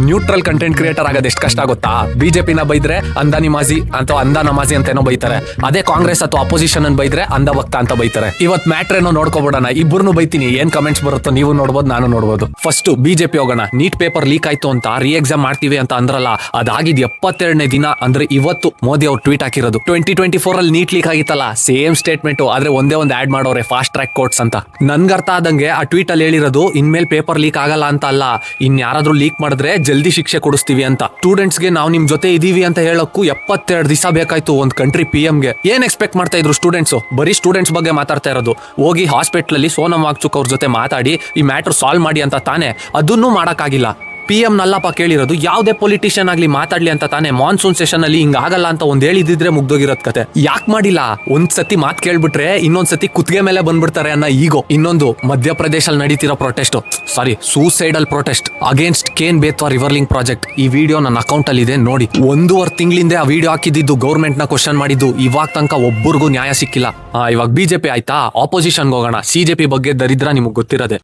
Neutral content creator ಆಗೋದು ಎಷ್ಟು ಕಷ್ಟ ಗೊತ್ತಾ? ಬಿಜೆಪಿನ ಬೈದ್ರೆ ಅಂದಾನಿ ಮಾಜಿ ಅಥವಾ ಅಂದ ನಮಾಜಿ ಅಂತ ಏನೋ ಬೈತಾರೆ. ಅದೇ ಕಾಂಗ್ರೆಸ್ ಅಥವಾ ಅಪೋಸಿಷನ್ ಅನ್ನು ಬೈದ್ರೆ ಅಂದ ಭಕ್ತ ಅಂತ ಬೈತಾರೆ. ಇವತ್ ಮ್ಯಾಟ್ರ್ ಏನೋ ನೋಡ್ಕೊಬಿಡೋಣ. ಇಬ್ಬರನ್ನು ಬೈತೀನಿ, ಏನ್ ಕಮೆಂಟ್ಸ್ ಬರುತ್ತೋ ನೀವು ನೋಡ್ಬೋದು, ನಾನು ನೋಡ್ಬೋದು. ಫಸ್ಟ್ ಬಿಜೆಪಿ ಹೋಗೋಣ. ನೀಟ್ ಪೇಪರ್ ಲೀಕ್ ಆಯ್ತು ಅಂತ ರೀ ಎಕ್ಸಾಮ್ ಮಾಡ್ತೀವಿ ಅಂತ ಅಂದ್ರಲ್ಲ, ಅದಾಗಿದ್ 72ನೇ ದಿನ ಅಂದ್ರೆ ಇವತ್ತು ಮೋದಿ ಅವ್ರು ಟ್ವೀಟ್ ಹಾಕಿರೋದು. 2024 ಅಲ್ಲಿ ನೀಟ್ ಲೀಕ್ ಆಗಿತ್ತಲ್ಲ, ಸೇಮ್ ಸ್ಟೇಟ್ಮೆಂಟ್, ಆದ್ರೆ ಒಂದೇ ಒಂದು ಆಡ್ ಮಾಡೋರೆ, ಫಾಸ್ಟ್ ಟ್ರ್ಯಾಕ್ ಕೋರ್ಟ್ಸ್ ಅಂತ. ನನ್ಗೆ ಅರ್ಥ ಆದಂಗೆ ಆ ಟ್ವೀಟ್ ಅಲ್ಲಿ ಹೇಳಿರೋದು ಇನ್ಮೇಲೆ ಪೇಪರ್ ಲೀಕ್ ಆಗಲ್ಲ ಅಂತ ಅಲ್ಲ, ಇನ್ ಯಾರಾದ್ರೂ ಲೀಕ್ ಮಾಡಿದ್ರೆ ಜಲ್ದಿ ಶಿಕ್ಷೆ ಕೊಡಿಸ್ತೀವಿ ಅಂತ. ಸ್ಟೂಡೆಂಟ್ಸ್ಗೆ ನಾವು ನಿಮ್ ಜೊತೆ ಇದೀವಿ ಅಂತ ಹೇಳಕ್ಕೂ 72 ದಿವಸ ಬೇಕಾಯ್ತು ಒಂದ್ ಕಂಟ್ರಿ PMಗೆ. ಏನ್ ಎಕ್ಸ್ಪೆಕ್ಟ್ ಮಾಡ್ತಾ ಇದ್ರು ಸ್ಟೂಡೆಂಟ್ಸ್? ಬರೀ ಸ್ಟೂಡೆಂಟ್ಸ್ ಬಗ್ಗೆ ಮಾತಾಡ್ತಾ ಇರೋದು. ಹೋಗಿ ಹಾಸ್ಪಿಟಲ್ ಅಲ್ಲಿ ಸೋನಮ್ ವಾಂಗ್ಚುಕ್ ಅವ್ರ ಜೊತೆ ಮಾತಾಡಿ ಈ ಮ್ಯಾಟರ್ ಸಾಲ್ವ್ ಮಾಡಿ ಅಂತ ತಾನೆ, ಅದನ್ನೂ ಮಾಡಕ್ಕಾಗಿಲ್ಲ. PM ನಲ್ಲಪ್ಪ ಕೇಳಿರೋದು, ಯಾವ್ದೇ ಪೊಲಿಟಿಷಿಯನ್ ಆಗ್ಲಿ ಮಾತಾಡ್ಲಿ ಅಂತ ತಾನೆ. ಮಾನ್ಸೂನ್ ಸೆಷನ್ ಅಲ್ಲಿ ಹಿಂಗ ಆಗಲ್ಲ ಅಂತ ಒಂದ್ ಹೇಳಿದಿದ್ರೆ ಮುಗ್ದೋಗಿರೋದ್ ಕತೆ. ಯಾಕೆ ಮಾಡಿಲ್ಲ? ಒಂದ್ ಸತಿ ಮಾತ್ ಕೇಳ್ಬಿಟ್ರೆ ಇನ್ನೊಂದ್ ಸತಿ ಕುತ್ತಿಗೆ ಮೇಲೆ ಬಂದ್ಬಿಡ್ತಾರೆ ಅನ್ನೋ ಈಗೋ. ಇನ್ನೊಂದು, ಮಧ್ಯಪ್ರದೇಶ ಅಲ್ಲಿ ನಡೀತಿರೋ suicidal protest against Ken Betwa river linking project. ಈ ವಿಡಿಯೋ ನನ್ನ ಅಕೌಂಟ್ ಅಲ್ಲಿ ಇದೆ ನೋಡಿ. 1.5 ತಿಂಗಳಿಂದ ಆ ವಿಡಿಯೋ ಹಾಕಿದ್ದು, ಗೌರ್ಮೆಂಟ್ ನ ಕ್ವಶನ್ ಮಾಡಿದ್ದು, ಇವಾಗ ತನಕ ಒಬ್ಬರಿಗೂ ನ್ಯಾಯ ಸಿಕ್ಕಿಲ್ಲ. ಇವಾಗ ಬಿಜೆಪಿ ಆಯ್ತಾ, ಆಪೋಸಿಷನ್ ಹೋಗೋಣ. CJP ಬಗ್ಗೆ ದರಿದ್ರ ನಿಮಗ್ ಗೊತ್ತಿರೋದೆ.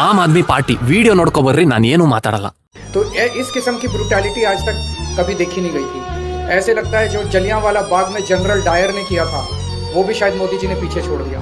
आम आदमी पार्टी वीडियो नोಡ್ಕೊ ಬರ್ರಿ, ನಾನು ಏನು ಮಾತಾಡಲ್ಲ. तो इस किस्म की ब्रूटैलिटी आज तक कभी देखी नहीं गई थी. ऐसे लगता है जो जलियांवाला बाग में जनरल डायर ने किया था, वो भी शायद मोदी जी ने पीछे छोड़ दिया.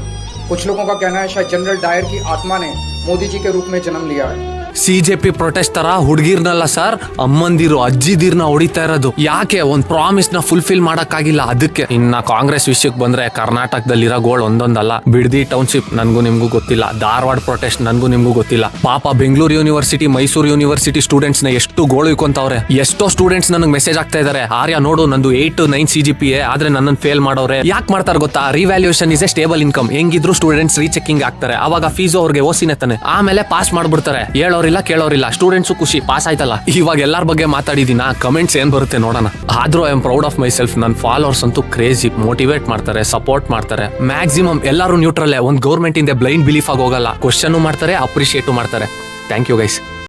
कुछ लोगों का कहना है शायद जनरल डायर की आत्मा ने मोदी जी के रूप में जन्म लिया है. CJP ಪ್ರೊಟೆಸ್ಟ್ ತರ ಹುಡುಗಿರ್ನಲ್ಲ ಸರ್, ಅಮ್ಮಂದಿರು ಅಜ್ಜಿದಿರ್ನ ಹೊಡಿತಾ ಇರೋದು. ಯಾಕೆ? ಒಂದ್ ಪ್ರಾಮಿಸ್ ನ ಫುಲ್ಫಿಲ್ ಮಾಡಕ್ಕಾಗಿಲ್ಲ, ಅದಕ್ಕೆ. ಇನ್ನ ಕಾಂಗ್ರೆಸ್ ವಿಷಯಕ್ಕೆ ಬಂದ್ರೆ, ಕರ್ನಾಟಕದಲ್ಲಿರೋ ಗೋಳ್ ಒಂದೊಂದಲ್ಲ. ಬಿಡದಿ ಟೌನ್ಶಿಪ್ ನನ್ಗೂ ನಿಮ್ಗೂ ಗೊತ್ತಿಲ್ಲ, ಧಾರವಾಡ ಪ್ರೊಟೆಸ್ಟ್ ನನ್ಗೂ ನಿಮ್ಗೂ ಗೊತ್ತಿಲ್ಲ. ಪಾಪ Bengaluru university, Mysuru university students ನ ಎಷ್ಟು ಗೋಳು ಇಕ್ಕೊಂತವ್ರೆ. ಎಷ್ಟೋ ಸ್ಟೂಡೆಂಟ್ಸ್ ನನಗೆ ಮೆಸೇಜ್ ಆಗ್ತಾ ಇದಾರೆ, ಆರ್ಯ ನೋಡು ನಂದು 8 to 9 CGPA ಆದ್ರೆ ನನ್ನನ್ನು ಫೇಲ್ ಮಾಡೋರೆ. ಯಾಕೆ ಮಾಡ್ತಾರೆ ಗೊತ್ತಾ? Revaluation is A stable income. ಹೆಂಗಿದ್ರು ಸ್ಟೂಡೆಂಟ್ಸ್ ರೀಚೆಕಿಂಗ್ ಆಗ್ತಾರೆ, ಅವಾಗ ಫೀಸು ಅವ್ರಿಗೆ ಓಸಿನೇ ತಾನೆ. ಆಮೇಲೆ ಪಾಸ್ ಮಾಡ್ಬಿಡ್ತಾರೆ, ಹೇಳೋರಿಲ್ಲ ಕೇಳೋರಿಲ್ಲ. ಸ್ಟೂಡೆಂಟ್ಸು ಖುಷಿ, ಪಾಸ್ ಆಯ್ತಲ್ಲ. ಇವಾಗ ಎಲ್ಲಾರ ಬಗ್ಗೆ ಮಾತಾಡಿದೀನ, ಕಮೆಂಟ್ಸ್ ಏನ್ ಬರುತ್ತೆ ನೋಡೋಣ. ಆದ್ರೂ I am proud of myself. ನನ್ನ ಫಾಲೋವರ್ಸ್ ಅಂತೂ ಕ್ರೇಜಿ, ಮೋಟಿವೇಟ್ ಮಾಡ್ತಾರೆ, ಸಪೋರ್ಟ್ ಮಾಡ್ತಾರೆ. ಮ್ಯಾಕ್ಸಿಮಮ್ ಎಲ್ಲರೂ ನ್ಯೂಟ್ರಲ್. ಒಂದು ಗೌರ್ಮೆಂಟ್ ಇಂದ ಬ್ಲೈಂಡ್ ಬಿಲೀಫ್ ಆಗಿ ಹೋಗಲ್ಲ. ಕ್ವಶನ್ ಮಾಡ್ತಾರೆ, ಅಪ್ರಿಶಿಯೇಟ್ ಮಾಡ್ತಾರೆ. Thank you guys.